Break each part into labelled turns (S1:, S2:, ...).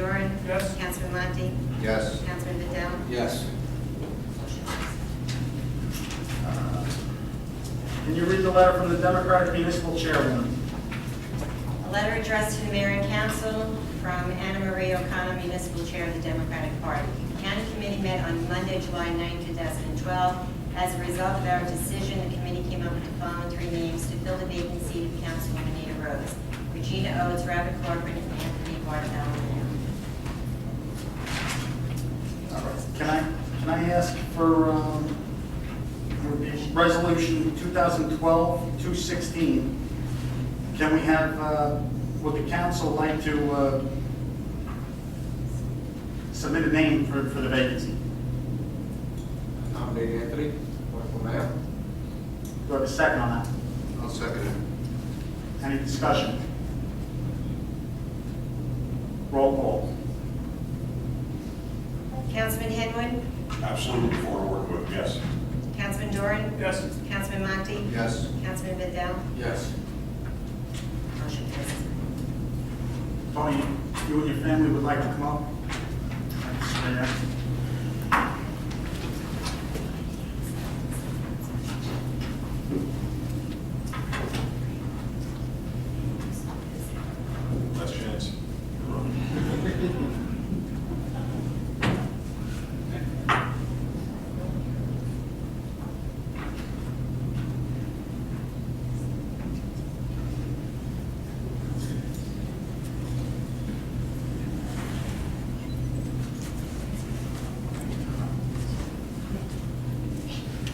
S1: Doran?
S2: Yes.
S1: Councilman Monty?
S3: Yes.
S1: Councilman Vidal?
S3: Yes.
S1: Motion passes.
S4: Can you read the letter from the Democratic Municipal Chairwoman?
S1: A letter addressed to the mayor and council from Anna Marie O'Connor, Municipal Chair of the Democratic Party. The county committee met on Monday, July 9, 2012. As a result of our decision, the committee came up with the following three names to fill the vacant seat of Councilwoman Anita Rose: Regina Oates, Robert Corcoran, and Anthony Bartolomeo.
S4: All right. Can I ask for resolution 2012-216? Can we have, would the council like to submit a name for the vacancy?
S3: Nominate Anthony Bartolomeo.
S4: Do I have a second on that?
S3: I'll second it.
S4: Any discussion? Roll call.
S1: Councilman Henwood?
S5: Absolutely for work with, yes.
S1: Councilman Doran?
S2: Yes.
S1: Councilman Monty?
S3: Yes.
S1: Councilman Vidal?
S3: Yes.
S1: Motion passes.
S4: Tony, you and your family would like to come up? Yeah.
S5: Last chance.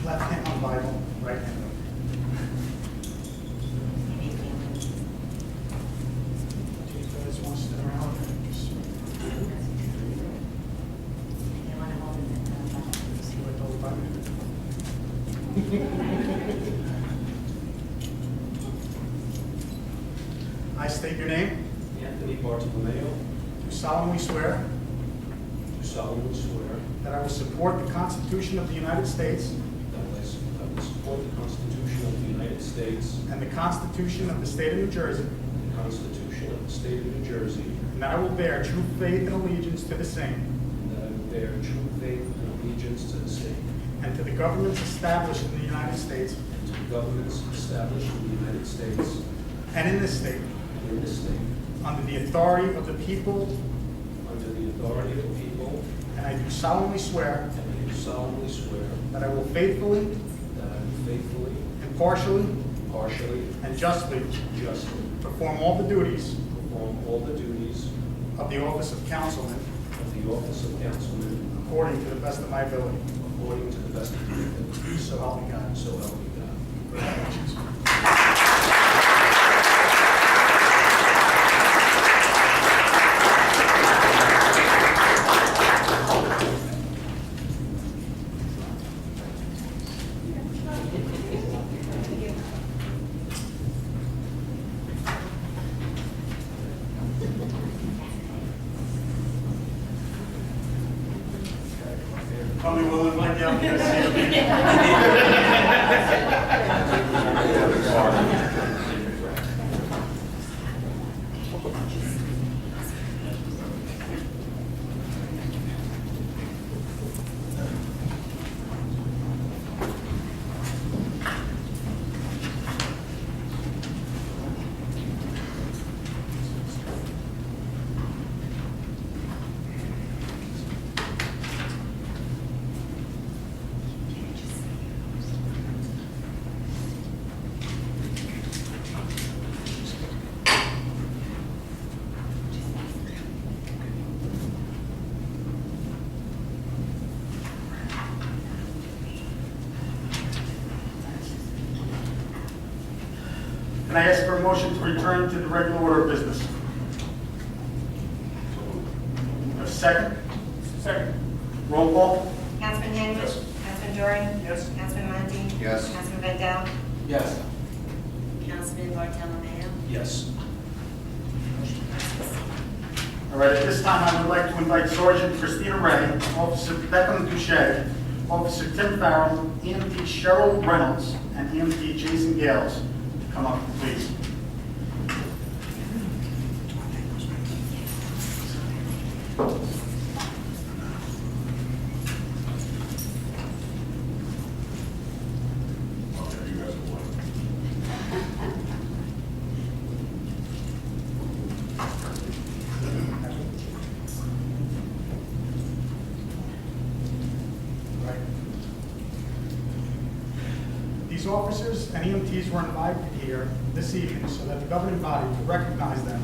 S4: Left hand on Bible, right hand up. Do you guys want to sit around? See what those buttons do. I state your name.
S6: Anthony Bartolomeo,
S4: Do solemnly swear
S6: do solemnly swear
S4: that I will support the Constitution of the United States
S6: that I will support the Constitution of the United States
S4: and the Constitution of the State of New Jersey,
S6: and the Constitution of the State of New Jersey,
S4: and that I will bear true faith and allegiance to the same
S6: and that I will bear true faith and allegiance to the same,
S4: and to the governments established in the United States
S6: and to the governments established in the United States
S4: and in this state,
S6: and in this state,
S4: under the authority of the people,
S6: under the authority of the people,
S4: and I do solemnly swear
S6: and I do solemnly swear
S4: that I will faithfully,
S6: that I will faithfully,
S4: impartially,
S6: partially,
S4: and justly
S6: justly
S4: perform all the duties
S6: perform all the duties
S4: of the office of councilman
S6: of the office of councilman
S4: according to the best of my ability.
S6: according to the best of my ability.
S4: So help me God.
S6: So help me God.
S4: Congratulations. Tony, we'll invite you up here to see the meeting. Can I ask for a motion to return to the regular order of business? A second? Second. Roll call?
S1: Councilman Henwood?
S5: Yes.
S1: Councilman Doran?
S2: Yes.
S1: Councilman Monty?
S3: Yes.
S1: Councilman Vidal?
S3: Yes.
S1: Councilman Bartolomeo?
S6: Yes.
S1: Motion passes.
S4: All right, at this time, I would like to invite Sergeant Christina Ray, Officer Beckham Duche, Officer Tim Farrell, EMT Cheryl Reynolds, and EMT Jason Gales to come up, please.
S5: Okay, you guys are one.
S4: Right. These officers and EMTs were invited here this evening so that the governing body would recognize them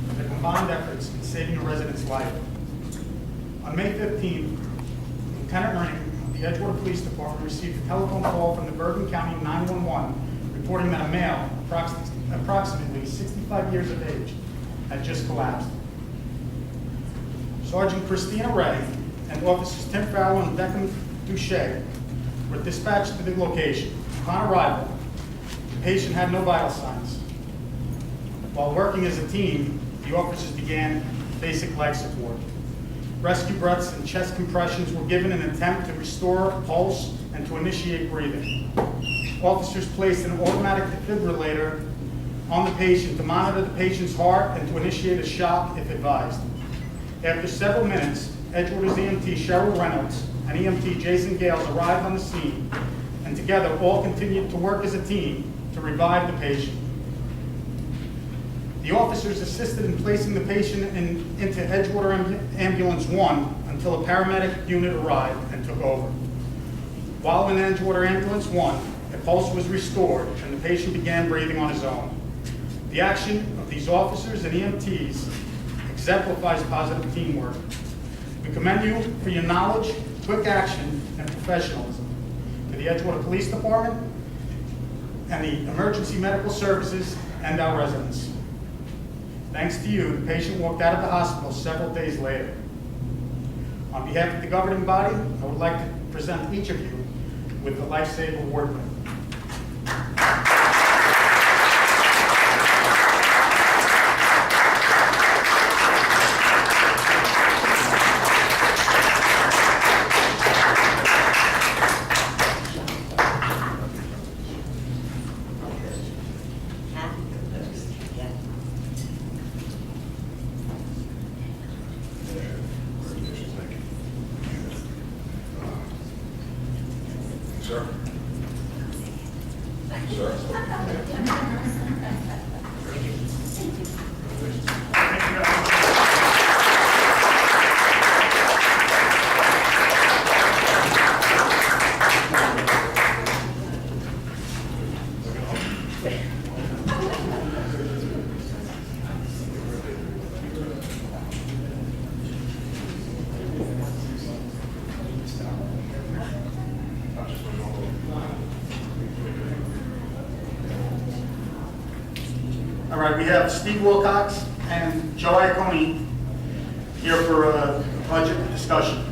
S4: for their combined efforts in saving a resident's life. On May 15th, Lieutenant Ring of the Edgewater Police Department received a telephone call from the Bergen County 911 reporting that a male, approximately 65 years of age, had just collapsed. Sergeant Christina Ray and Officers Tim Farrell and Beckham Duche were dispatched to the location. Upon arrival, the patient had no vital signs. While working as a team, the officers began basic life support. Rescue breaths and chest compressions were given in an attempt to restore pulse and to initiate breathing. Officers placed an automatic defibrillator on the patient to monitor the patient's heart and to initiate a shock if advised. After several minutes, Edgewater's EMT Cheryl Reynolds and EMT Jason Gales arrived on the scene, and together all continued to work as a team to revive the patient. The officers assisted in placing the patient into Edgewater Ambulance 1 until a paramedic unit arrived and took over. While in Edgewater Ambulance 1, the pulse was restored and the patient began breathing on his own. The action of these officers and EMTs exemplifies positive teamwork. We commend you for your knowledge, quick action, and professionalism. To the Edgewater Police Department and the emergency medical services and our residents. Thanks to you, the patient walked out of the hospital several days later. On behalf of the governing body, I would like to present each of you with the Lifesaver Award.
S5: Sir? Sir?
S4: All right, we have Steve Wilcox and Joe Iacone here for a budget discussion.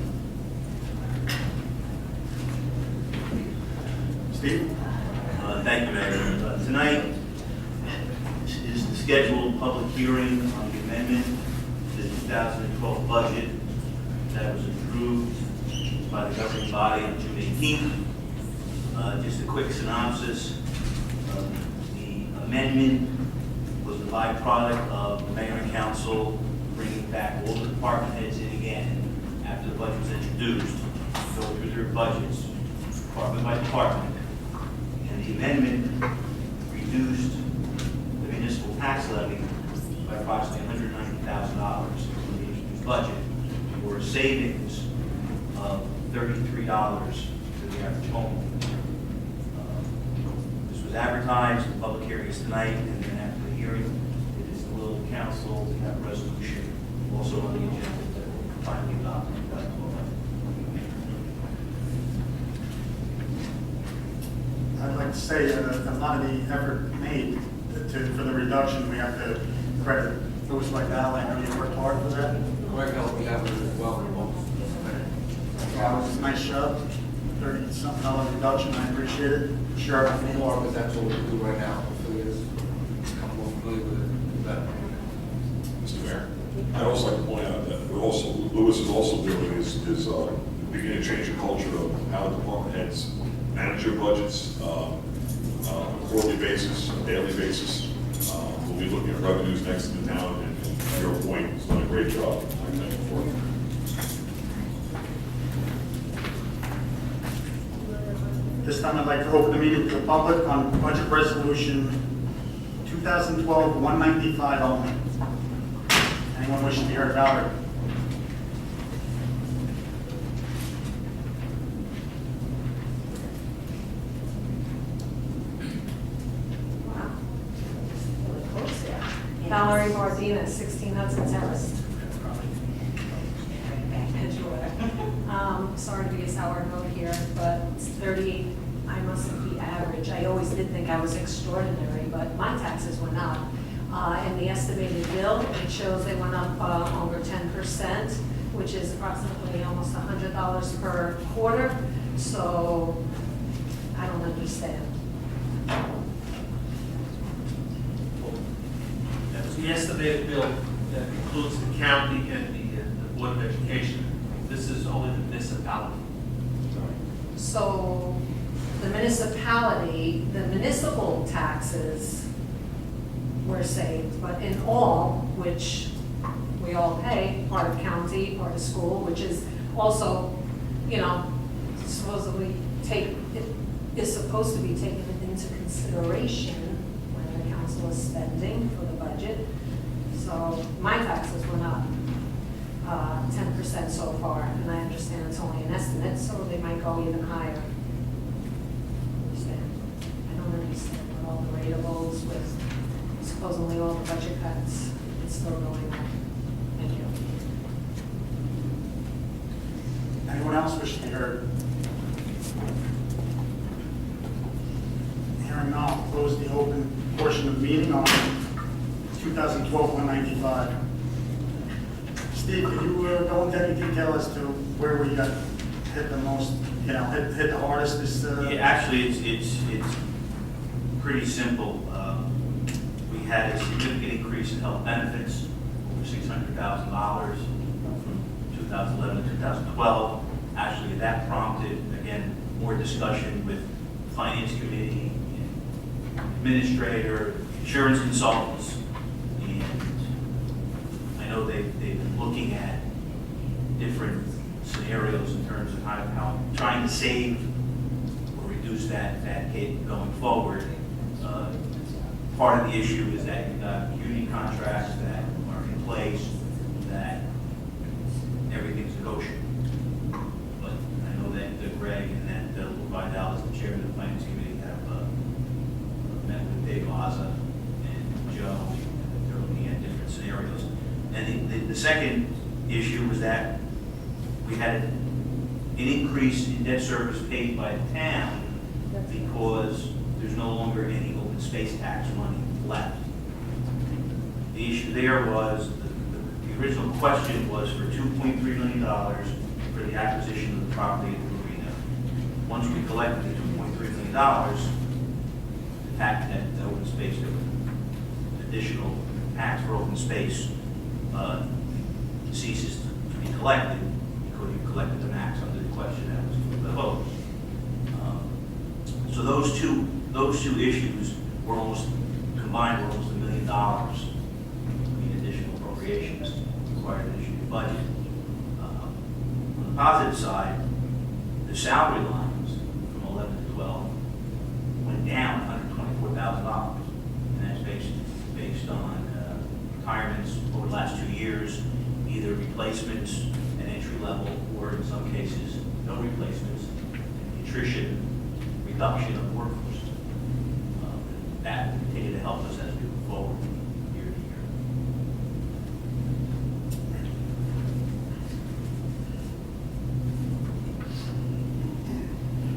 S4: Steve?
S2: Thank you, Mayor. Tonight is the scheduled public hearing on the amendment to the 2012 budget that was approved by the governing body on June 18th. Just a quick synopsis. The amendment was the byproduct of the mayor and council bringing back all the department heads in again after the budget was introduced, go through their budgets, department by department. And the amendment reduced the municipal tax levy by approximately $190,000 in the introduced budget, for a savings of $33 for the average home. This was advertised, the public hearing is tonight, and then after the hearing, it is the will of the council to have a resolution also on the agenda that will finally adopt.
S4: I'd like to say that a lot of the effort made for the reduction, we have to credit Louis Vidal. I know you worked hard for that.
S3: Greg helped me out with it as well.
S4: That was a nice job, $30-something reduction, I appreciate it. Sure.
S3: More, but that's what we do right now. Hopefully it's become more familiar with it better.
S5: Mr. Mayor, I'd also like to point out that Louis is also doing is beginning to change the culture of how the department heads manage their budgets on a quarterly basis, a daily basis. We'll be looking at revenues next to the town, and to your point, he's done a great job. I thank you for it.
S4: This time I'd like to open the meeting to the public on budget resolution 2012-195 only. Anyone wishing to be heard about it?
S7: Wow. Really close there. Valerie Bardina, 16 Hudson Terrace. Edgewater. Sorry to be a sour note here, but it's 38, I mustn't be average. I always did think I was extraordinary, but my taxes went up. In the estimated bill, it shows they went up over 10%, which is approximately almost $100 per quarter. So I don't understand.
S8: That was the estimated bill that includes the county and the Board of Education. This is only the municipality.
S7: So the municipality, the municipal taxes were saved, but in all, which we all pay, part of county, part of school, which is also, supposedly is supposed to be taken into consideration when the council is spending for the budget. So my taxes went up 10% so far, and I understand it's only an estimate, so they might go even higher. I don't understand what all the ratables with supposedly all the budget cuts, it's still going up. Thank you.
S4: Anyone else wish to be heard? Hearing none, I'll close the open portion of the meeting on 2012-195. Steve, could you go into any detail as to where we got hit the most, hit the hardest this?
S2: Yeah, actually, it's pretty simple. We had a significant increase in health benefits, over $600,000 from 2011 to 2012. Actually, that prompted, again, more discussion with the Finance Committee, administrator, insurance consultants, and I know they've been looking at different scenarios in terms of how trying to save or reduce that hit going forward. Part of the issue is that you've got union contracts that are in place, that everything's negotiable. But I know that Greg and that Lou Vidal, as the chairman of the Finance Committee, have met with Dave Laza and Joe, and they're looking at different scenarios. And the second issue was that we had an increase in debt service paid by the town because there's no longer any open space tax money left. The issue there was, the original question was for $2.3 million for the acquisition of the property at the marina. Once we collected the $2.3 million, the tax, that open space, there was additional tax for open space ceases to be collected because you collected the max under the question that was proposed. So those two issues were almost combined, were almost $1 million in additional appropriations required in this year's budget. On the positive side, the salary lines from 11 to 12 went down $124,000, and that's based on retirements over the last 2 years, either replacements at entry level or in some cases no replacements, and attrition, reduction of workforce. That will continue to help us as we move forward year to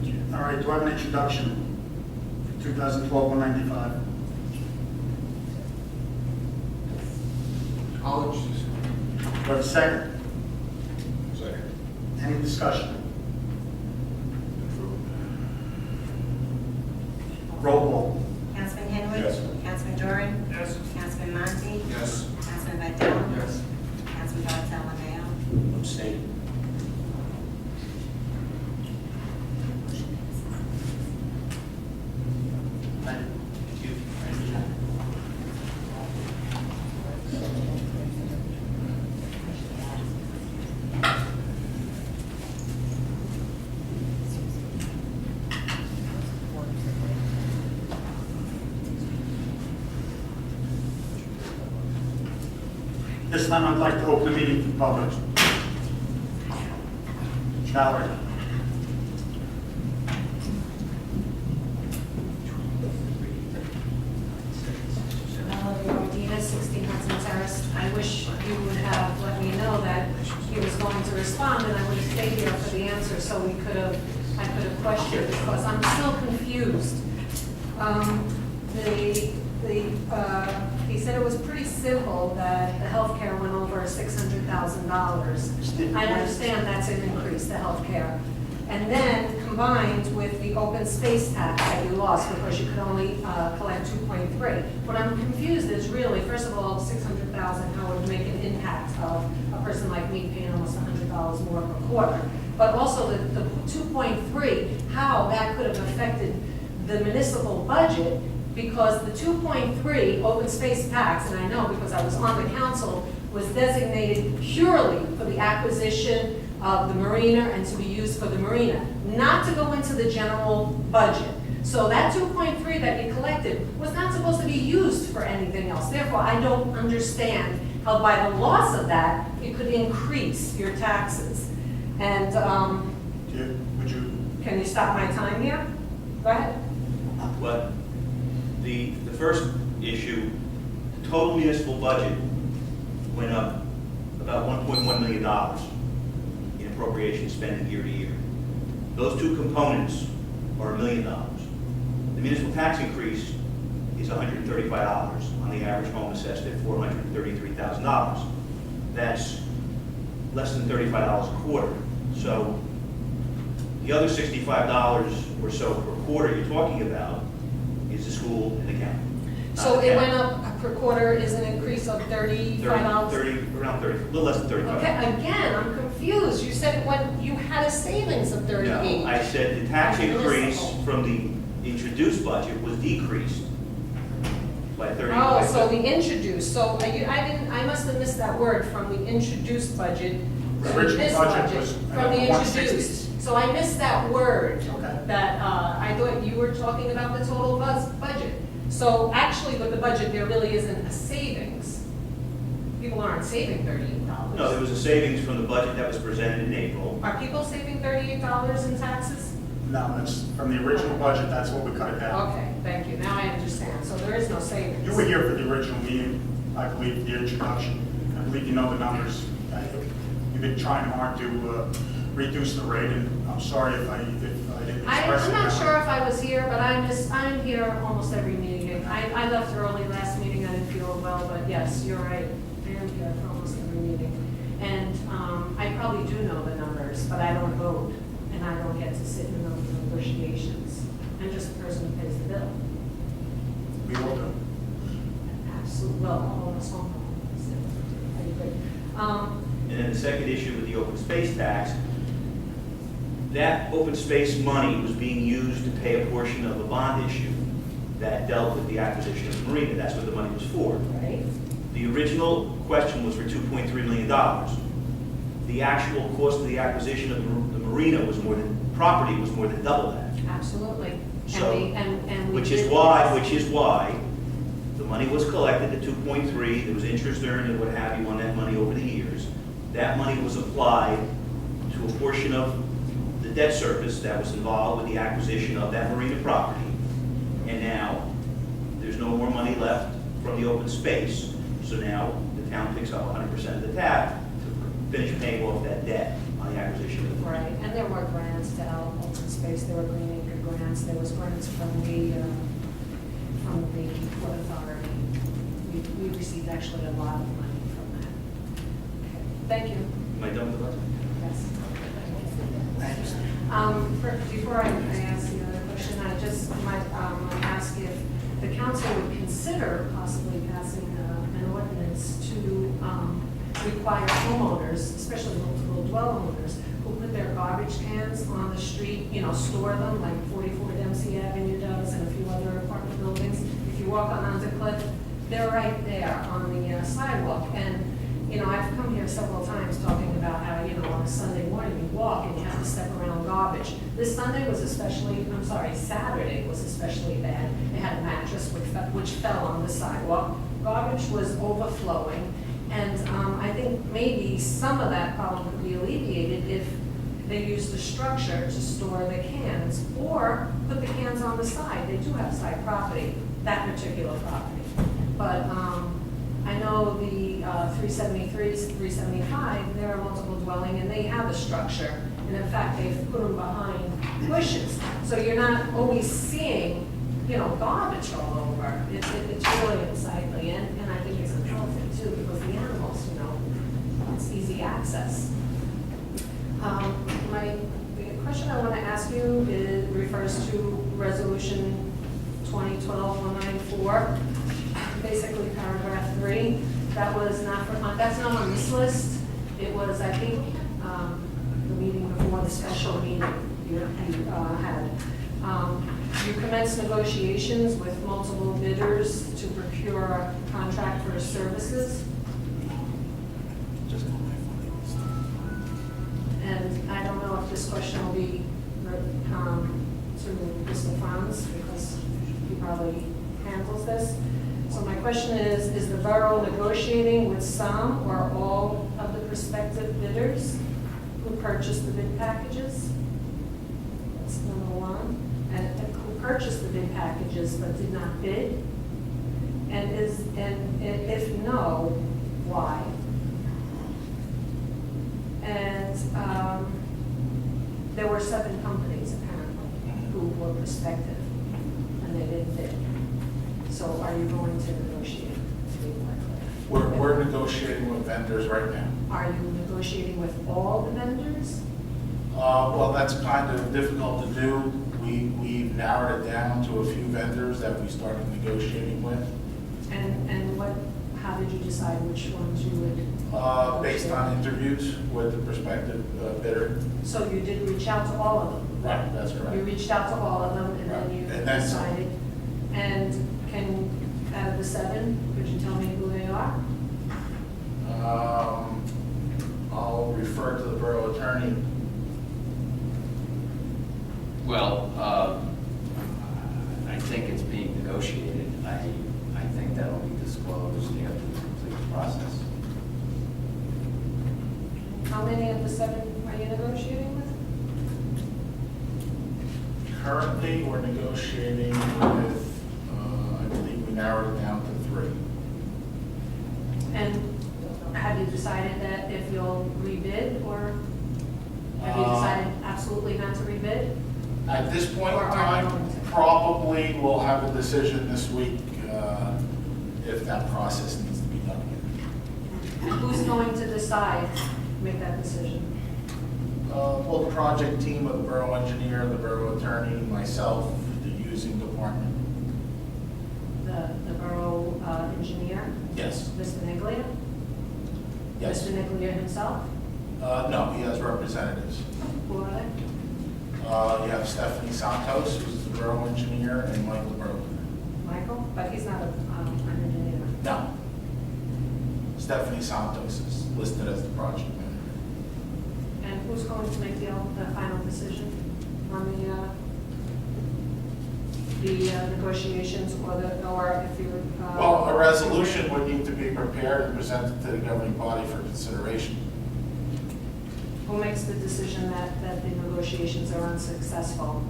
S2: year.
S4: All right, do I have an introduction for 2012-195?
S3: College,
S4: Do I have a second?
S5: Second.
S4: Any discussion? Roll call.
S1: Councilman Henwood?
S5: Yes.
S1: Councilman Doran?
S8: Yes.
S1: Councilman Monti?
S3: yes.
S1: Councilman Vidal?
S3: Yes.
S1: Councilman Bartolomeo?
S6: Abstain.
S4: Thank you. this time, I'd like to open the meeting to the public. Valerie.
S7: Valerie Ordina, 16 Hudson Terrace. I wish you would have let me know that he was going to respond, and I would have stayed here for the answer, so I could have questioned, because I'm still confused. He said it was pretty simple that the healthcare went over $600,000. I understand that's an increase, the healthcare. And then combined with the open space tax that you lost because you could only collect 2.3. What I'm confused is really, first of all, 600,000, how it would make an impact of a person like me paying almost $100 more per quarter. But also the 2.3, how that could have affected the municipal budget, because the 2.3 open space tax, and I know because I was on the council, was designated purely for the acquisition of the marina and to be used for the marina, not to go into the general budget. So that 2.3 that you collected was not supposed to be used for anything else. Therefore, I don't understand how by the loss of that, it could increase your taxes. And
S4: Would you,
S7: can you stop my time here? Go ahead.
S2: But the first issue, the total municipal budget went up about $1.1 million in appropriation spending year to year. Those two components are $1 million. The municipal tax increase is $135 on the average home assessed at $433,000. That's less than $35 a quarter. So the other $65 or so per quarter you're talking about is the school and the county.
S7: So it went up per quarter is an increase of $35?
S2: Around 30, a little less than 35.
S7: Okay, again, I'm confused. You said you had a savings of 38.
S2: No, I said the tax increase from the introduced budget was decreased by 30.
S7: Oh, so the introduced, so I must have missed that word, from the introduced budget
S4: The
S7: to
S4: original
S7: this
S4: budget
S7: budget,
S4: was,
S7: from the
S4: 160.
S7: introduced. So I missed that word,
S4: Okay.
S7: that I thought you were talking about the total budget. So actually with the budget, there really isn't a savings. People aren't saving $38.
S2: No, there was a savings from the budget that was presented in April.
S7: Are people saving $38 in taxes?
S4: no, that's from the original budget, that's what we cut it down.
S7: Okay, thank you. Now I understand. So there is no savings.
S4: You were here for the original meeting, I believe, the introduction. I believe you know the numbers. You've been trying hard to reduce the rate, and I'm sorry if I didn't express it.
S7: I'm not sure if I was here, but I'm here almost every meeting. I left early last meeting, I didn't feel well, but yes, you're right. I am here for almost every meeting. And I probably do know the numbers, but I don't vote, and I don't get to sit in those negotiations. I'm just a person who pays the bill.
S4: We all do.
S7: Absolutely, well, all of us home. I agree.
S2: And then the second issue with the open space tax, that open space money was being used to pay a portion of a bond issue that dealt with the acquisition of the marina. That's what the money was for.
S7: Right?
S2: The original question was for $2.3 million. The actual cost of the acquisition of the marina was more than, property was more than double that.
S7: Absolutely.
S2: So,
S7: and we
S2: which is
S7: did
S2: why
S7: this.
S2: the money was collected at 2.3, there was interest earned and what have you on that money over the years. That money was applied to a portion of the debt service that was involved with the acquisition of that marina property. And now, there's no more money left from the open space, so now the town picks up 100% of the tab to finish paying off that debt on the acquisition of the marina.
S7: Right, and there were grants to help open space, there were Green Acre grants, there was grants from the Port Authority. We received actually a lot of money from that. Okay, thank you.
S2: Am I done with the budget?
S7: Yes.
S4: Thanks.
S7: Before I ask the other question, I just might ask if the council would consider possibly passing an ordinance to require homeowners, especially multiple dwelling owners, who put their garbage cans on the street, store them like 44 Dempsey Avenue does and a few other apartment buildings. If you walk on Undercliff, they're right there on the sidewalk. And I've come here several times talking about how, on a Sunday morning you walk and you have to step around garbage. This Saturday was especially bad. They had a mattress which fell on the sidewalk. Garbage was overflowing. And I think maybe some of that problem could be alleviated if they use the structure to store the cans, or put the cans on the side. They do have side property, that particular property. But I know the 373s, 375, they're a multiple dwelling, and they have a structure. And in fact, they've put them behind bushes. So you're not always seeing, garbage all over. It's really unsightly, and I think it's unhealthy too, because the animals, it's easy access. The question I want to ask you refers to Resolution 2012-194, basically paragraph 3. That's not on this list. It was, I think, the meeting before the special meeting you had. You commenced negotiations with multiple bidders to procure a contract for services. And I don't know if this question will be to Mr. Franz, because he probably handles this. So my question is the borough negotiating with some or all of the prospective bidders who purchased the bid packages? That's number one. And who purchased the bid packages but did not bid? And if no, why? And there were 7 companies apparently who were prospective, and they didn't bid. So are you going to negotiate?
S4: We're negotiating with vendors right now.
S7: Are you negotiating with all the vendors?
S4: Well, that's kind of difficult to do. We've narrowed it down to a few vendors that we started negotiating with.
S7: And how did you decide which ones you would?
S4: Based on interviews with the prospective bidder.
S7: So you did reach out to all of them?
S4: Right, that's correct.
S7: You reached out to all of them, and
S4: Right.
S7: then you
S4: And then some.
S7: decided. And out of the 7, could you tell me who they are?
S4: I'll refer to the borough attorney.
S9: Well, I think it's being negotiated. I think that'll be disclosed after we complete the process.
S7: How many of the 7 are you negotiating with?
S4: Currently, we're negotiating with, I believe we narrowed it down to 3.
S7: And have you decided that if you'll rebid, or have you decided absolutely not to rebid?
S4: At this point
S7: Or
S4: in
S7: are
S4: time,
S7: you going to?
S4: probably we'll have a decision this week if that process needs to be done again.
S7: And who's going to decide, make that decision?
S4: Well, the project team of the borough engineer, the borough attorney, myself, the using department.
S7: The borough engineer,
S4: Yes.
S7: Mr. Neglia?
S4: Yes.
S7: Mr. Neglia himself?
S4: No, he has representatives.
S7: Who are they?
S4: You have Stephanie Santos, who's the borough engineer, and Michael Burley.
S7: Michael? But he's not an engineer.
S4: No. Stephanie Santos is listed as the project manager.
S7: And who's going to make the final decision on the negotiations, or if you?
S4: Well, a resolution would need to be prepared and presented to the governing body for consideration.
S7: Who makes the decision that the negotiations are unsuccessful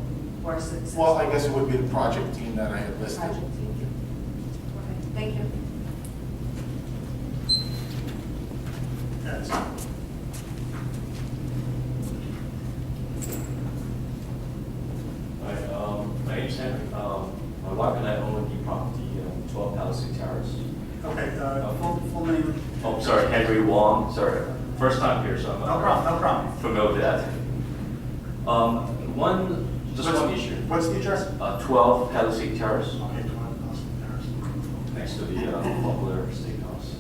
S7: or successful?
S4: Well, I guess it would be the project team that I had listed.
S7: Project team. Okay, thank you.
S4: Yes.
S6: Hi, my name's Henry. My wife and I own the property, 12 Palisade Terrace.
S4: Okay, full name?
S6: Oh, sorry, Henry Wong, sorry. First time here, so I'm
S4: No problem.
S6: familiar with that. Just one issue.
S4: What's the address?
S6: 12 Palisade Terrace,
S4: Okay, 12 Terrace.
S6: next to the popular steakhouse.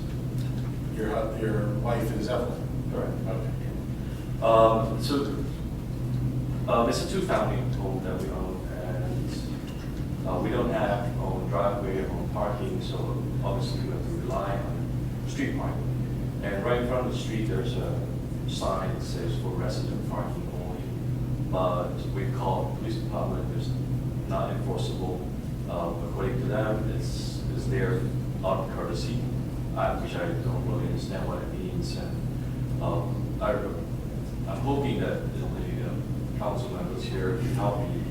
S4: Your wife is Evelyn?
S6: Correct.
S4: Okay.
S6: It's a 2-family home that we own, and we don't have our own driveway, our own parking, so obviously we have to rely on street parking. And right in front of the street, there's a sign that says for resident parking only. But we called the police department, it's not enforceable. According to them, it's their out of courtesy. which I don't really understand what it means. And I'm hoping that the council members here can help me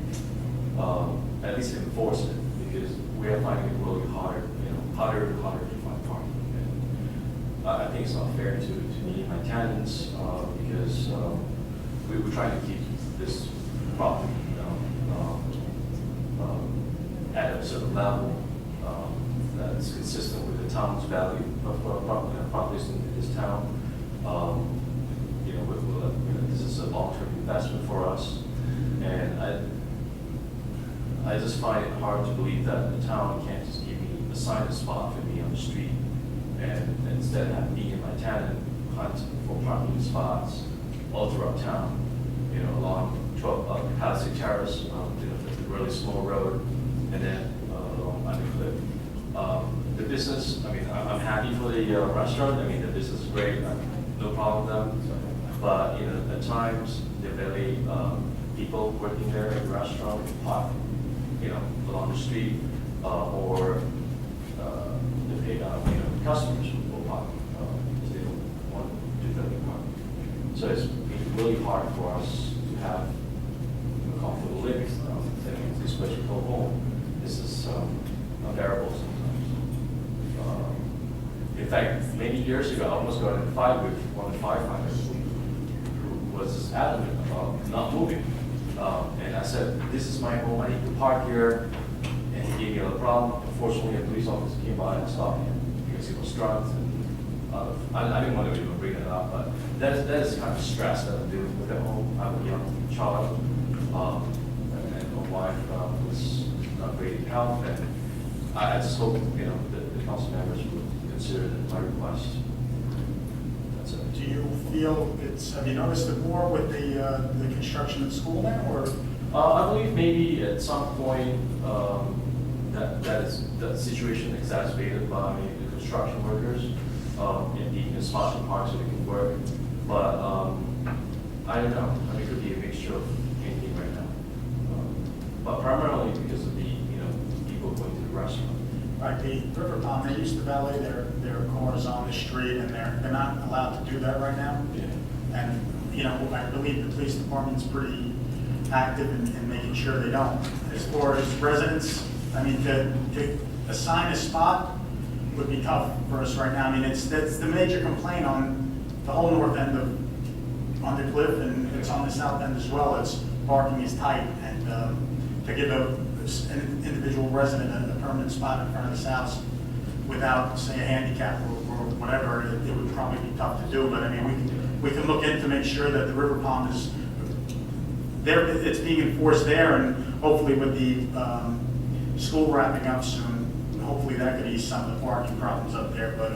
S6: at least enforce it, because we are finding it really hard, harder and harder to find parking. And I think it's not fair to me and my tenants, because we're trying to keep this property at a certain level that's consistent with the town's value of properties in this town. This is a long-term investment for us, and I just find it hard to believe that the town can't just give me assign a spot for me on the street, and instead have me and my tenant hunt for parking spots all throughout town. Along 12 Palisade Terrace, the really small road, and then along Undercliff. The business, I'm happy for the restaurant. The business is great. No problem with them. But at times there are barely people working there at the restaurant park, along the street, or the pay, customers will park. They don't want to do that park. So it's really hard for us to have comfortable living, especially for home. This is unbearable sometimes. In fact, many years ago, I almost got in a fight with one of the firefighters who was just adamant about not moving. And I said, this is my home, I need to park here. And he gave me a problem. Unfortunately, a police officer came by and stopped him because he was drunk. I didn't want to even bring it up, but that is kind of stress that I'm dealing with at home. I have a young child, and my wife was not great in health, and I just hope the council members would consider my request. That's it.
S4: Do you feel have you noticed it more with the construction of the school now, or?
S6: I believe maybe at some point that situation exacerbated by the construction workers. In the spots and parks so they can work. But I don't know. It could be a mixture of anything right now. But primarily because of the people going to the restaurant.
S4: Right, the River Palm, they used to valet their cars on the street, and they're not allowed to do that right now.
S6: Yeah.
S4: And I believe the police department's pretty active in making sure they don't. As far as residents, to assign a spot would be tough for us right now. That's the major complaint on the whole north end of Undercliff, and it's on the south end as well. It's parking is tight, and to give an individual resident a permanent spot in front of his house without, say, a handicap or whatever, it would probably be tough to do. But we can look in to make sure that the River Palm is there. It's being enforced there, and hopefully with the school wrapping up soon, hopefully that could ease some of the parking problems up there, but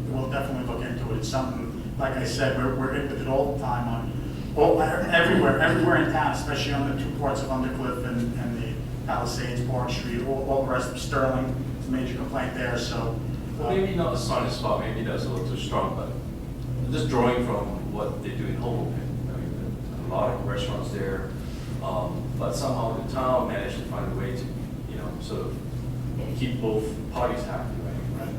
S4: we'll definitely look into it. It's something, like I said, we're hit with it all the time everywhere in town, especially on the two parts of Undercliff and the Palisades, Park Street, all the rest of Sterling. It's a major complaint there, so.
S6: Well, maybe not a sign spot, maybe that's a little too strong, but just drawing from what they do in Hoboken. A lot of restaurants there, but somehow the town managed to find a way to, sort of keep both parties happy, right?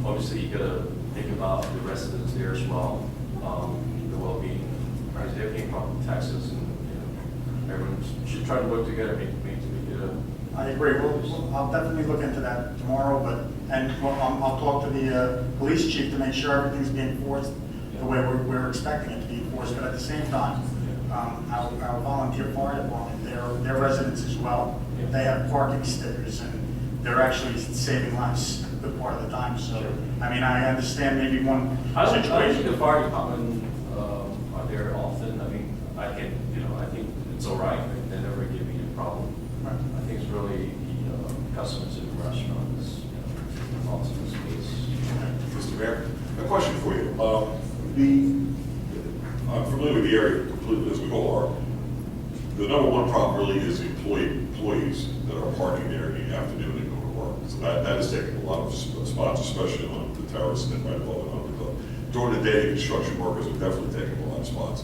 S6: Obviously, you gotta think about the residents there as well, the well-being, right? They're paying property taxes, and everyone should try to work together, make it a.
S4: I agree. I'll definitely look into that tomorrow, I'll talk to the police chief to make sure everything's being enforced the way we're expecting it to be enforced. But at the same time, our volunteer fire department, they're residents as well. They have parking stickers, and they're actually saving lives a good part of the time. So, I understand maybe one
S6: I don't think
S4: situation.
S6: the fire department are there often. I think it's all right. They never give me a problem.
S4: Right.
S6: I think it's really the customers in the restaurants, lots of space.
S5: Mr. Mayor, a question for you. I'm familiar with the area completely, as we all are. The number one problem really is the employees that are parking there in the afternoon and go to work. So that is taking a lot of spots, especially on the terrace and right above it. During the day, the construction workers are definitely taking a lot of spots.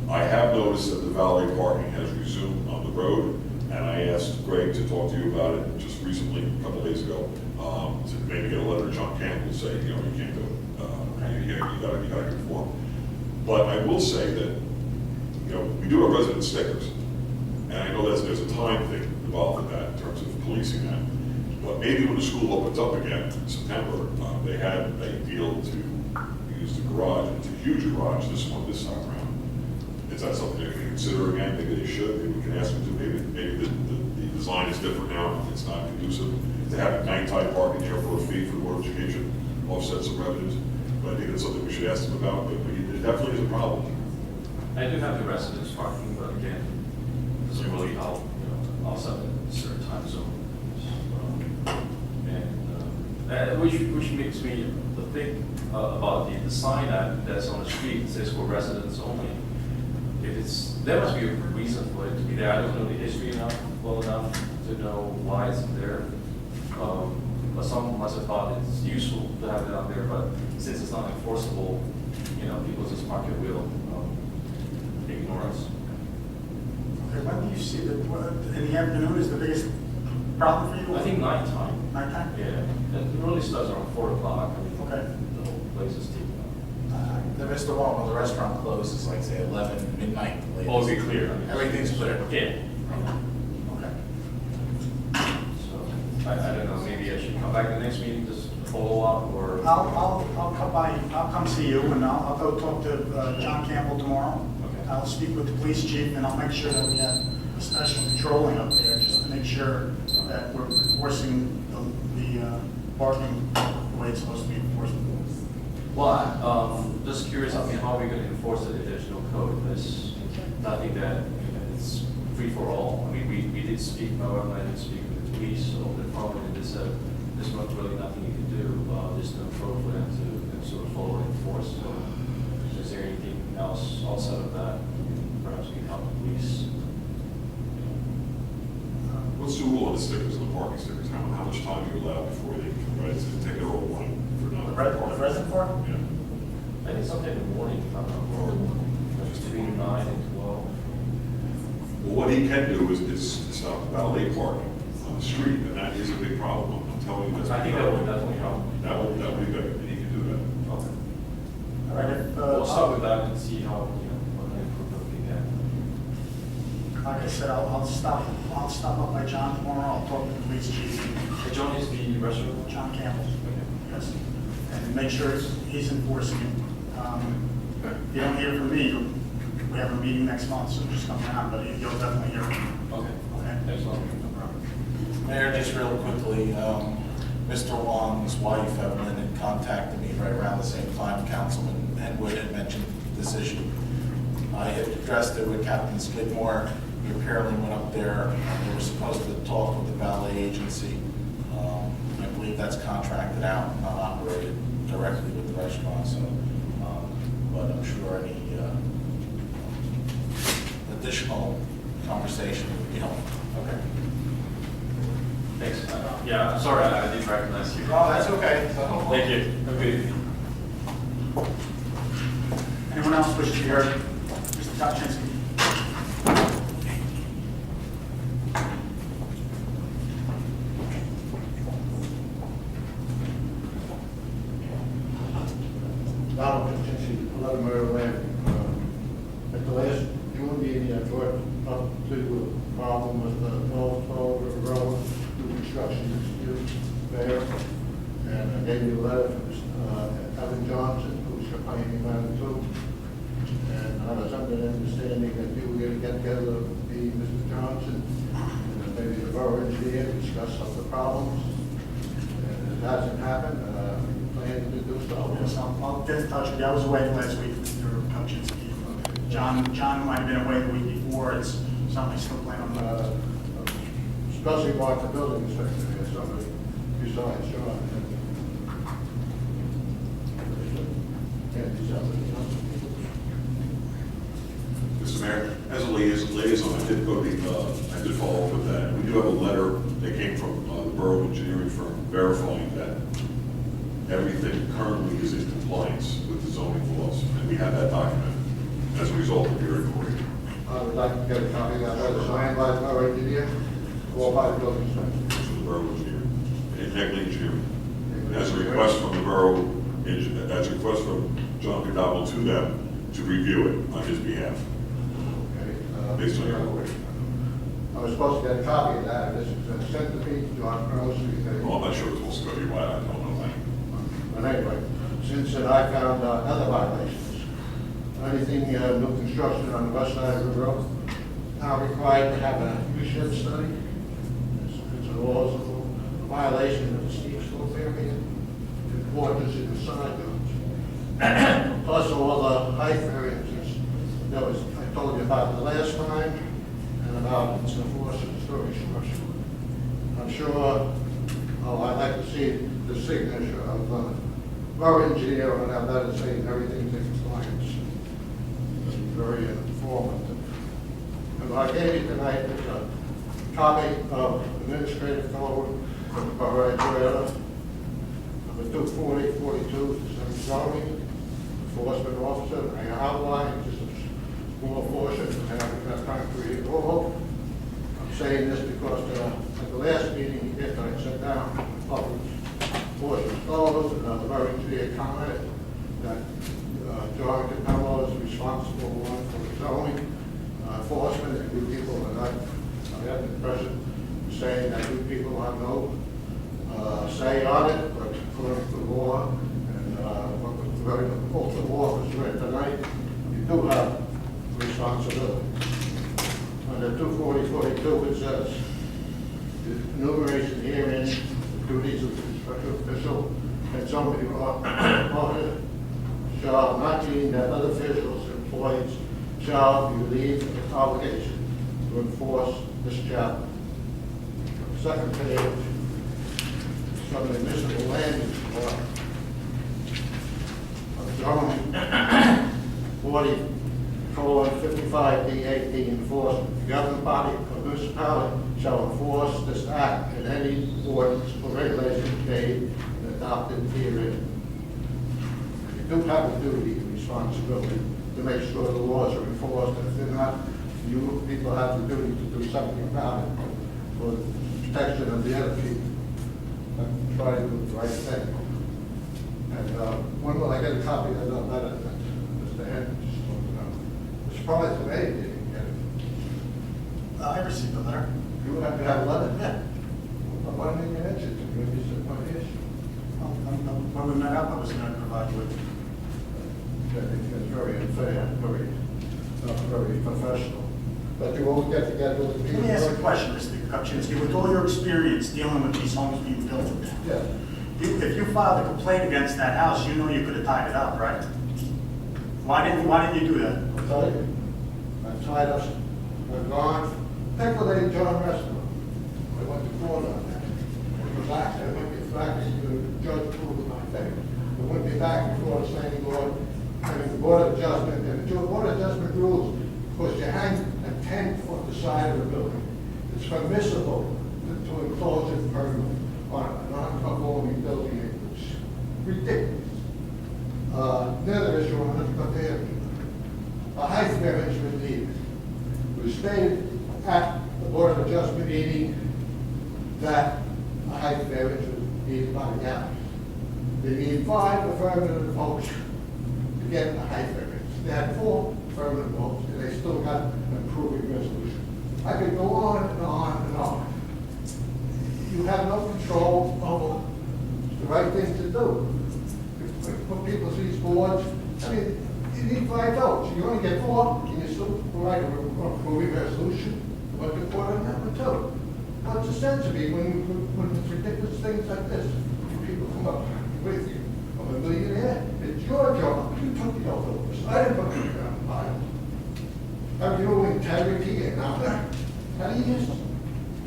S5: I have noticed that the valet parking has resumed on the road. And I asked Greg to talk to you about it just recently, a couple days ago, to maybe get a letter to John Campbell, say, you know, you can't do it. You gotta conform. But I will say that, you know, we do have resident stickers. And I know there's a time thing involved in that in terms of policing that. But maybe when the school opens up again in September, they had a deal to use the garage. It's a huge garage, this time around. Is that something they can consider again? Maybe they should, maybe we can ask them to, maybe the design is different now, it's not conducive. To have nighttime parking here for a fee for the Board of Education, offset some revenues. But I think it's something we should ask them about, but it definitely is a problem.
S6: I do have the residence parking, but again, it doesn't really help, you know, offset at certain time zones. Which makes me think about the sign that's on the street, it says for residents only. There must be a reason for it to be there. I don't know the history well enough to know why it's there. But some must have thought it's useful to have it out there, but since it's not enforceable, you know, people just park at will, ignore us.
S4: Okay, when do you see that, in the afternoon is the biggest problem for you?
S6: I think nighttime.
S4: Nighttime?
S6: Yeah, it really starts around 4 o'clock. I mean,
S4: Okay.
S6: the whole place is taken
S3: The Mr. Wall, when the restaurant closes, like say 11, midnight.
S6: up. Oh, be clear. I mean,
S3: Everything's clear.
S6: Yeah.
S4: Okay.
S6: So, I don't know, maybe I should come back to the next meeting, just follow up, or?
S4: I'll come by, I'll come see you, and I'll go talk to John Campbell tomorrow.
S6: Okay.
S4: I'll speak with the police chief, and I'll make sure that we have a special patrolling up there, just to make sure that we're enforcing the parking the way it's supposed to be enforced.
S6: Well, just curious, I mean, how are we going to enforce it if there's no code? There's nothing that, you know, it's free for all. I mean, we did speak, however, I did speak with the police over the phone, and they said, there's not really nothing you can do. There's no code for them to sort of follow and enforce. So is there anything else outside of that? Perhaps we can help the police.
S5: What's the rule on the stickers, on the parking stickers? How much time do you allow before they can write it, take their own one for not?
S4: The resident park?
S5: Yeah.
S6: I think sometime in the morning, if I'm not wrong, between 9 and 12.
S5: Well, what he can do is stop valet parking on the street, and that is a big problem. I'm telling you.
S6: I think that would definitely help.
S5: That would be better, and he can do that.
S6: Okay.
S4: All right, if,
S6: We'll start with that and see how, you know, what kind of improvement we can.
S4: like I said, I'll stop up by John tomorrow, I'll talk to the police chief,
S6: John is the restaurant?
S4: John Campbell,
S6: Okay.
S4: yes, and make sure he's enforcing it. If you don't hear from me, we have a meeting next month, so just come around, but you'll definitely hear from me.
S6: Okay.
S4: Okay?
S6: Excellent.
S4: No problem.
S3: Mayor, just real quickly, Mr. Wong's wife, Evelyn, had contacted me right around the same time Councilman Henwood had mentioned this issue. I had addressed it with Captain Skidmore. He apparently went up there. They were supposed to talk with the valet agency. I believe that's contracted out, not operated directly with the restaurant, so, but I'm sure any additional conversation would be helpful.
S6: Okay. Thanks. Yeah, I'm sorry, I didn't recognize you.
S3: Oh, that's okay.
S6: Thank you. Okay.
S4: Anyone else wish to be heard? Mr. Topchinsky.
S10: Donald Contingency, 11 Murray Lane. At the last June meeting, I brought up to a problem with the North Pole River Road, new construction dispute there. And I gave you a letter from Evan Johnson, who's complaining about it too. And I was under the understanding that you were going to get together with Mr. Johnson and then maybe the borough engineer, discuss some of the problems. And it hasn't happened. Planning to do so.
S4: Yes, I'll get in touch with you. I was away last week, Mr. Topchinsky. John might have been away the week before. It's something still playing on the.
S10: Especially about the building inspector here, somebody besides John. Can't be somebody else.
S5: Mr. Mayor, as a liaison, I did follow up with that. We do have a letter that came from the Borough Engineering firm verifying that everything currently is in compliance with the zoning laws, and we have that document as a result of your inquiry.
S10: I would like to get a copy of that letter signed by the borough engineer or by the building inspector.
S5: This is the borough engineer, Nick engineer. As a request from the borough, as a request from John Cadabo to them to review it on his behalf.
S10: Okay,
S5: Based on your report.
S10: I was supposed to get a copy of that, this is sent to me, John Crowe, so you can.
S5: Well, I'm not sure it's supposed to go to you, I don't know that.
S10: But anyway, since I found other violations, anything, new construction on the west side of the road, now required to have a U-shed study. It's a laws of violation of the steep slope area, the quarters in the side yards. Plus all the height variances, that was, I told you about the last time, and about its enforcement storage structure. I'm sure, I'd like to see the signature of the borough engineer on that letter saying everything's in compliance. It's very informative. And what I gave you tonight is a copy of administrative code from the borough Edgewater, number 24042, zoning enforcement officer. I outlined just a small portion, I haven't got time to read it all. I'm saying this because at the last meeting, after I sat down, the public portion was closed, and the borough engineer commented that John Capello is responsible one for the zoning enforcement, and you people are not. I had the impression saying that you people have no say on it, but according to the law, and what the very important law was read tonight, you do have responsibility. Under 24042, it says, the enumeration herein, the duties of the special official, and somebody shall not mean that other officials, employees, shall be relieved of its obligation to enforce this chapter. Second page, some of the municipal land use law of zoning 40:55D18 enforcement. The governing body of municipality shall enforce this act in any ordinance or regulation made and adopted herein. You do have a duty and responsibility to make sure the laws are enforced, and if they're not, you people have the duty to do something about it for the protection of the other people. And try to do the right thing. And when will I get a copy of that letter that Mr. Henry just spoke about? It's probably today you didn't get it.
S4: I received the letter.
S10: You have to have a letter?
S4: Yeah.
S10: Why didn't you answer to me? You said, what is?
S4: When we met up, I was going to provide you with.
S10: I think that's very unfair, not very professional. But you won't get together with the people.
S4: Let me ask you a question, Mr. Kupczynski. With all your experience dealing with these homes being built,
S10: Yeah.
S4: if you filed a complaint against that house, you know you could have tied it up, right? Why didn't you do that?
S10: I'll tell you, I'm tied up, I've gone, take the late John Restaurant. I went to court on that. It was actually, I went back to the judge ruled in my favor. I went back before the planning board, and the board of adjustment, and the board of adjustment rules was you hang a tent on the side of the building. It's permissible to enclose it permanently on a non-conforming building. It's ridiculous. Another issue on it, but there, a height variance was needed. It was stated at the Board of Adjustment meeting that a height variance was needed by the county. They need 5 affirmative votes to get a height variance. They had 4 affirmative votes, and they still got an approving resolution. I could go on and on and on. You have no control over the right thing to do. When people see these boards, I mean, you need 5 votes. You only get 4, and you still write a approving resolution. What the court on number 2. What's the sense of it when it's ridiculous things like this? People come up with you. I'm a millionaire. It's your job. You took the oath of office. I didn't put it on the file. Have you integrity and honor? How do you just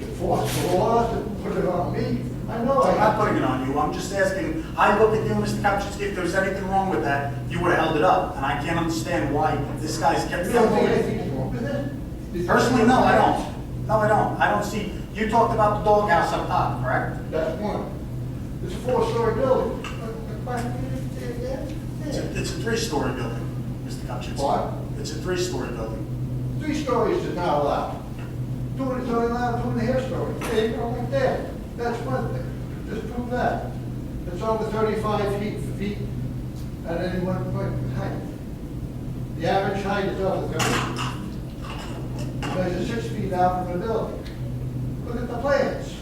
S10: enforce the laws and put it on me? I know
S4: I'm
S10: I
S4: not putting it on you. I'm just asking, I look at you, Mr. Kupczynski, if there's anything wrong with that, you would have held it up. And I can't understand why this guy's kept
S10: You don't think
S4: filming it.
S10: anything's wrong with it?
S4: Personally, no, I don't. No, I don't. I don't see, you talked about the doghouse up top, correct?
S10: That's one. It's a 4-story building.
S4: It's a 3-story building, Mr. Kupczynski.
S10: What?
S4: It's a 3-story building.
S10: 3 stories is not allowed. 2 is only allowed 2.5 stories. There you go, right there. That's one thing. Just prove that. It's over 35 feet at any one point in height. The average height is over 30. Measure 6 feet out from the building. Look at the plans.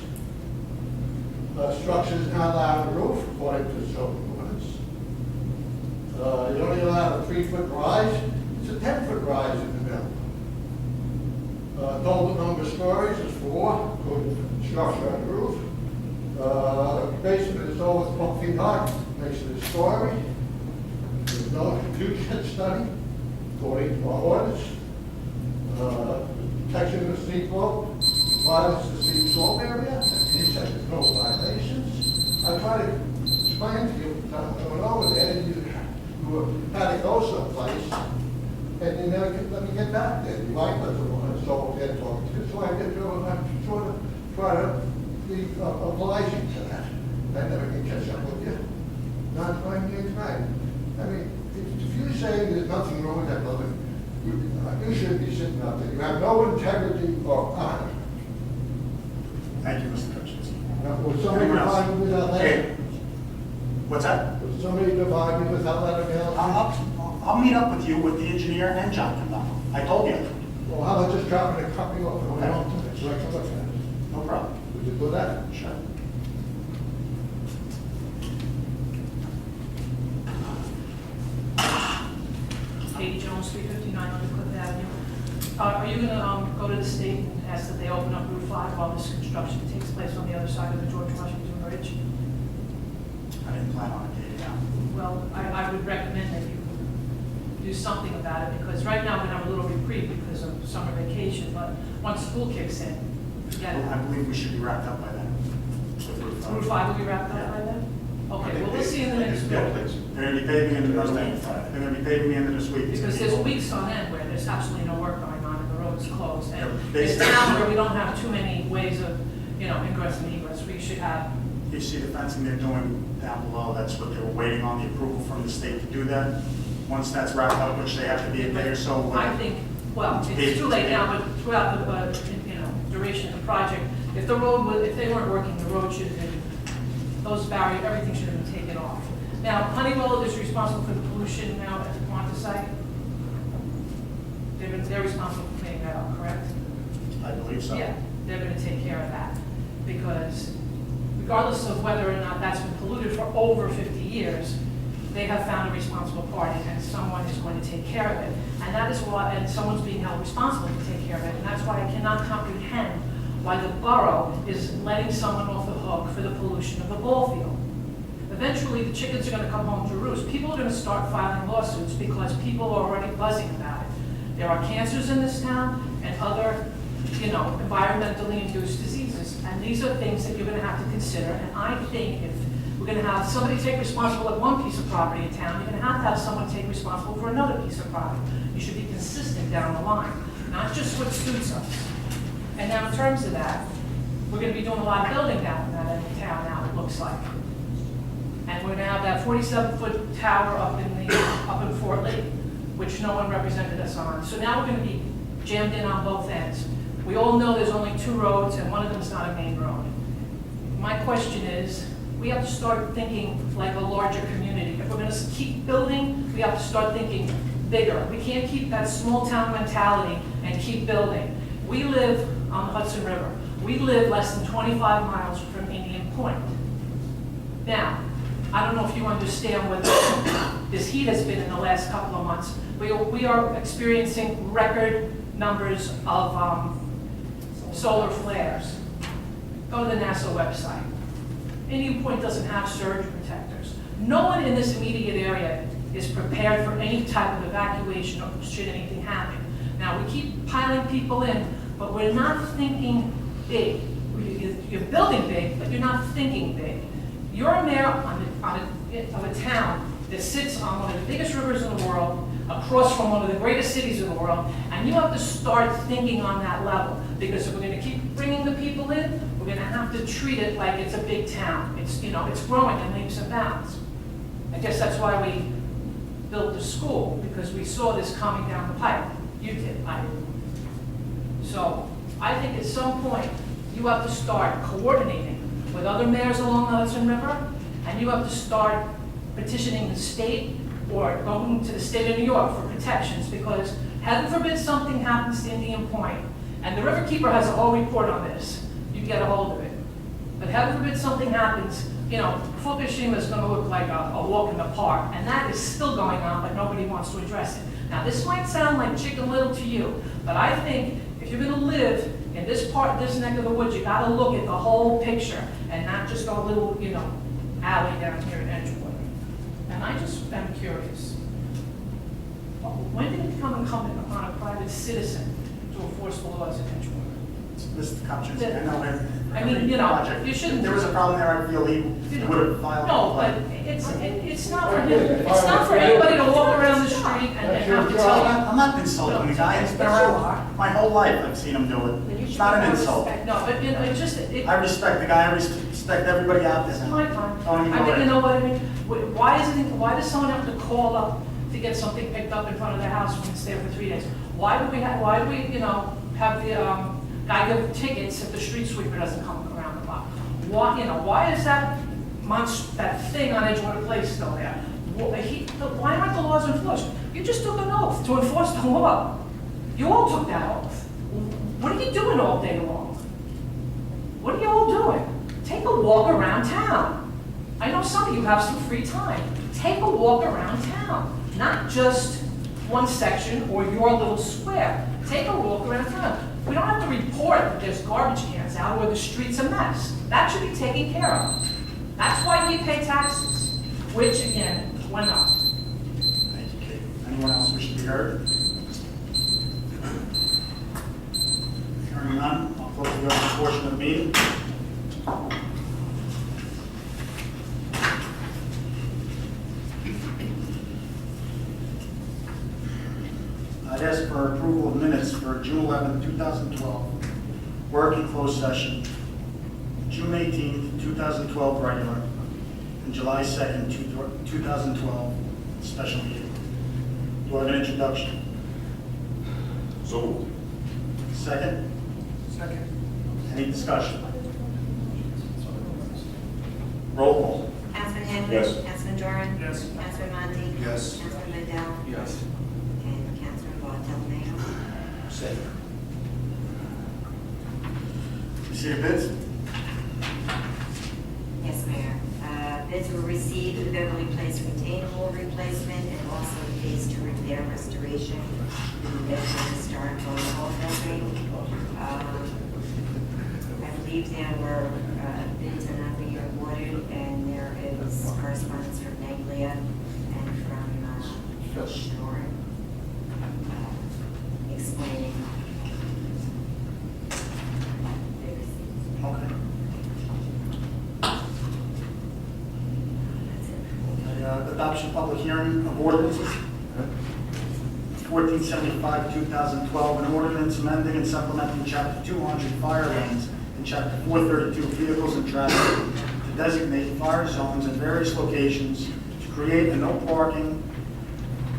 S10: Structure is not allowed on the roof according to zoning ordinance. You're only allowed a 3-foot rise. It's a 10-foot rise in the middle. Total number of stories is 4, according to the structure on the roof. Basement is over 12 feet high, makes it a story. There's no confusion study, according to our orders. Protection of the steep slope, violates the steep slope area, he said there's no violations. I tried to explain to you, I went over there, and you had to go someplace, and you never could let me get back there. You might let the one so over there talking to you, so I did go, and I sort of try to be obliging to that. I never can catch up with you. Not going here tonight. I mean, if you say there's nothing wrong with that building, you shouldn't be sitting out there. You have no integrity or honor.
S4: Thank you, Mr. Hutchins.
S10: Now, was somebody
S4: Anyone else?
S10: divide me with that
S4: Okay.
S10: letter?
S4: What's that?
S10: Was somebody divide me with that letter mail?
S4: I'll meet up with you with the engineer and John Campbell. I told you.
S10: Well, how about just dropping a copy off and
S4: Okay.
S10: going on to it, so I can look at it?
S4: No problem.
S10: Would you do that?
S4: Sure.
S11: Katie Jones, 359 Undercliff Avenue. Are you going to go to the state and ask that they open up Route 5 while this construction takes place on the other side of the George Washington Bridge?
S4: I didn't plan on it, yeah.
S11: Well, I would recommend that you do something about it, because right now we're going to have a little reprieve because of summer vacation, but once school kicks in, forget
S4: I
S11: it.
S4: believe we should be wrapped up by then.
S11: Route 5 will be wrapped up by then? Okay, well, we'll see in the next week.
S4: Yeah, please. They're going to be paving in another week. They're going to be paving the end of this week.
S11: Because there's weeks on end where there's absolutely no work going on and the road's closed. And
S4: Yeah,
S11: it's now where we don't have too many ways of, ingress and egress. We should have,
S4: You see the fencing they're doing down below, that's what they were waiting on, the approval from the state to do that. Once that's wrapped up, which they have to be a day or so.
S11: I think, well, it's too late now, but throughout the, duration of the project, if the road was, if they weren't working, the road should have been, those barriers, everything should have been taken off. Now, Honeywell is responsible for the pollution now at the Quanta site. They're responsible for cleaning that up, correct?
S4: I believe so.
S11: Yeah, they're gonna take care of that, because regardless of whether or not that's been polluted for over 50 years, they have found a responsible party, and someone is going to take care of it. And that is why, and someone's being held responsible to take care of it, and that's why I cannot comprehend why the borough is letting someone off the hook for the pollution of the ball field. Eventually, the chickens are gonna come home to roost. People are gonna start filing lawsuits because people are already buzzing about it. There are cancers in this town and other, environmentally induced diseases. And these are things that you're gonna have to consider. And I think if we're gonna have somebody take responsible at one piece of property in town, you're gonna have someone take responsible for another piece of property. You should be consistent down the line, not just what suits us. And now in terms of that, we're gonna be doing a lot of building down in that end of town now, it looks like. And we're gonna have that 47-foot tower up in Fort Lee, which no one represented us on. So now we're gonna be jammed in on both ends. We all know there's only 2 roads and one of them is not a main road. My question is, we have to start thinking like a larger community. If we're gonna keep building, we have to start thinking bigger. We can't keep that small town mentality and keep building. We live on the Hudson River. We live less than 25 miles from Indian Point. Now, I don't know if you understand what this heat has been in the last couple of months. We are experiencing record numbers of solar flares. Go to the NASA website. Indian Point doesn't have surge protectors. No one in this immediate area is prepared for any type of evacuation or should anything happen. Now, we keep piling people in, but we're not thinking big. You're building big, but you're not thinking big. You're a mayor of a town that sits on one of the biggest rivers in the world, across from one of the greatest cities in the world, and you have to start thinking on that level. Because if we're going to keep bringing the people in, we're going to have to treat it like it's a big town. It's growing in leaps and bounds. I guess that's why we built the school, because we saw this coming down the pipe. You did, I didn't. So I think at some point, you have to start coordinating with other mayors along the Hudson River, and you have to start petitioning the state or going to the state of New York for protections, because heaven forbid something happens to Indian Point, and the Riverkeeper has a whole report on this, you get a hold of it. But heaven forbid something happens, you know, Fukushima is gonna look like a walk in the park, and that is still going on, but nobody wants to address it. Now, this might sound like Chicken Little to you, but I think if you're gonna live in this part, this neck of the woods, you gotta look at the whole picture, and not just a little, you know, alley down here in Edgewater. And I just am curious, when did it become incumbent upon a private citizen to enforce the laws in Edgewater?
S4: Mr. Kopchinsky, I know him.
S11: I mean, you know, you shouldn't-
S4: If there was a problem there, I feel he would have filed.
S11: No, but it's not for him, it's not for anybody to walk around the street and have to tell you.
S4: I'm not insulting the guy, he's been around my whole life, I've seen him do it. It's not an insult.
S11: No, but you know, it just,
S4: I respect the guy, I respect everybody out there.
S11: it's my time.
S4: Don't even
S11: I mean,
S4: worry.
S11: you know what I mean? Why does someone have to call up to get something picked up in front of their house when it's there for 3 days? Why do we, you know, have the guy give tickets if the street sweeper doesn't come around the block? Why is that that thing on Edgewater Place still there? Why aren't the laws enforced? You just took an oath to enforce the law. You all took that oath. What are you doing all day long? What are you all doing? Take a walk around town. I know some of you have some free time. Take a walk around town, not just one section or your little square. Take a walk around town. We don't have to report that there's garbage cans out or the street's a mess. That should be taken care of. That's why we pay taxes, which again, went up.
S4: Thank you, Kate. Anyone else wish to be heard? Hearing none, I'll close the open portion of the meeting. I'd ask for approval of minutes for June 11, 2012, working closed session, June 18, 2012 regular, and July 2nd, 2012 special meeting. Do I have an introduction?
S5: So moved.
S4: Second? Second. Any discussion? Roll call.
S1: Councilman Henry?
S5: Yes.
S1: Councilman Doran?
S4: Yes.
S1: Councilman Monty?
S3: Yes.
S1: Councilman Mandel?
S6: Yes.
S1: And Councilman Bartolomeo?
S3: Second.
S4: You see the bids?
S1: Yes, Mayor. Bids were received for the Beverly Place retaining wall replacement and also phase 2 repair restoration in the Bedford Historical Hall building. I believe there were bids are not being awarded, and there is correspondence from Neglia and from Shore explaining they received.
S4: Okay.
S1: That's it.
S4: Adoption public hearing of ordinances. 1475, 2012, an ordinance amending and supplementing Chapter 200 fire lanes and Chapter 432 vehicles and traffic to designate fire zones in various locations, to create a no parking,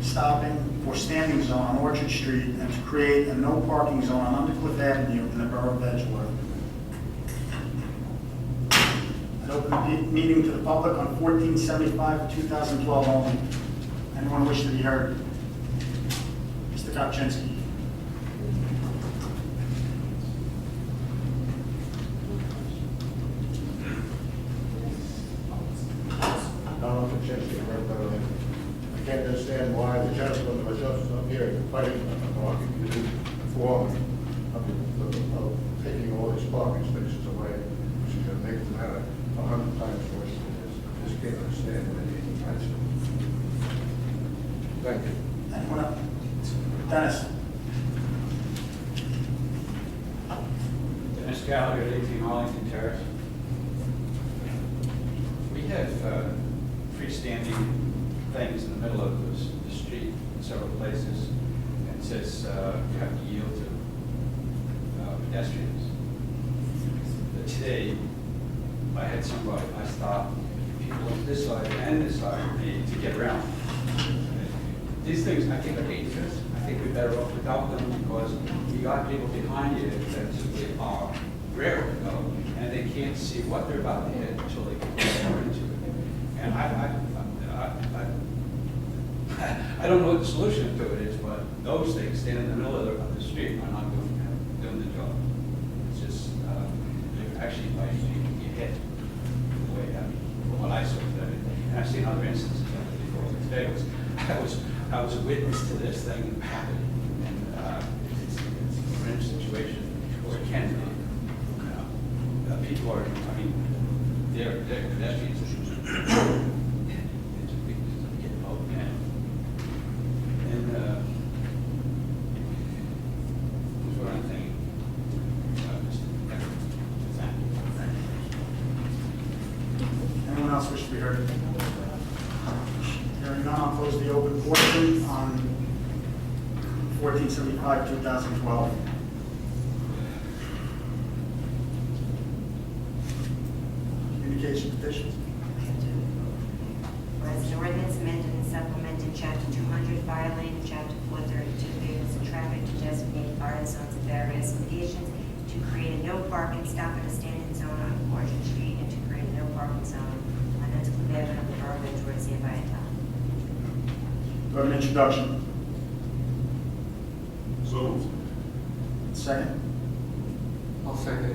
S4: stopping, or standing zone on Orchard Street, and to create a no parking zone on Undercliff Avenue in the borough of Edgewater. I'd open the meeting to the public on 1475, 2012 only. Anyone wish to be heard? Mr. Kopchinsky.
S10: Donald Kaczynski, I can't understand why the gentleman was just up here fighting about of taking all these parking spaces away, which is going to make the matter 100 times worse than it is. I just can't understand what it is. Thank you.
S4: Anyone else? Dennis?
S12: Dennis Gallagher, 18 Arlington Terrace. We have freestanding things in the middle of the street in several places, and it says you have to yield to pedestrians. But today, I had somebody, I stopped people on this side and this side to get around. These things, I think are dangerous. I think we're better off without them because you got people behind you that simply are rare to go, and they can't see what they're about to hit until they get more into it. And I don't know what the solution to it is, but those things standing in the middle of the street are not doing the job. It's just, you're actually like you hit the way, from what I saw today. And I've seen other instances of it before. Today I was a witness to this thing happening, and it's a strange situation, or it can be. People are, I mean, they're pedestrians. It's a big, getting old now. And that's what I'm thinking.
S4: Anyone else wish to be heard? Hearing none, I'll close the open portion on 1475, 2012. Communication petitions.
S1: Whereas an ordinance amended and supplemented chapter 200 fire lane and chapter 432 vehicles and traffic to designate fire zones at various locations, to create a no parking stop and a standing zone on Orchard Street, and to create a no parking zone on Edgewater Avenue of the borough of Edgewater, hereby adopted.
S4: Do I have an introduction?
S5: So moved.
S4: Second?
S10: I'll second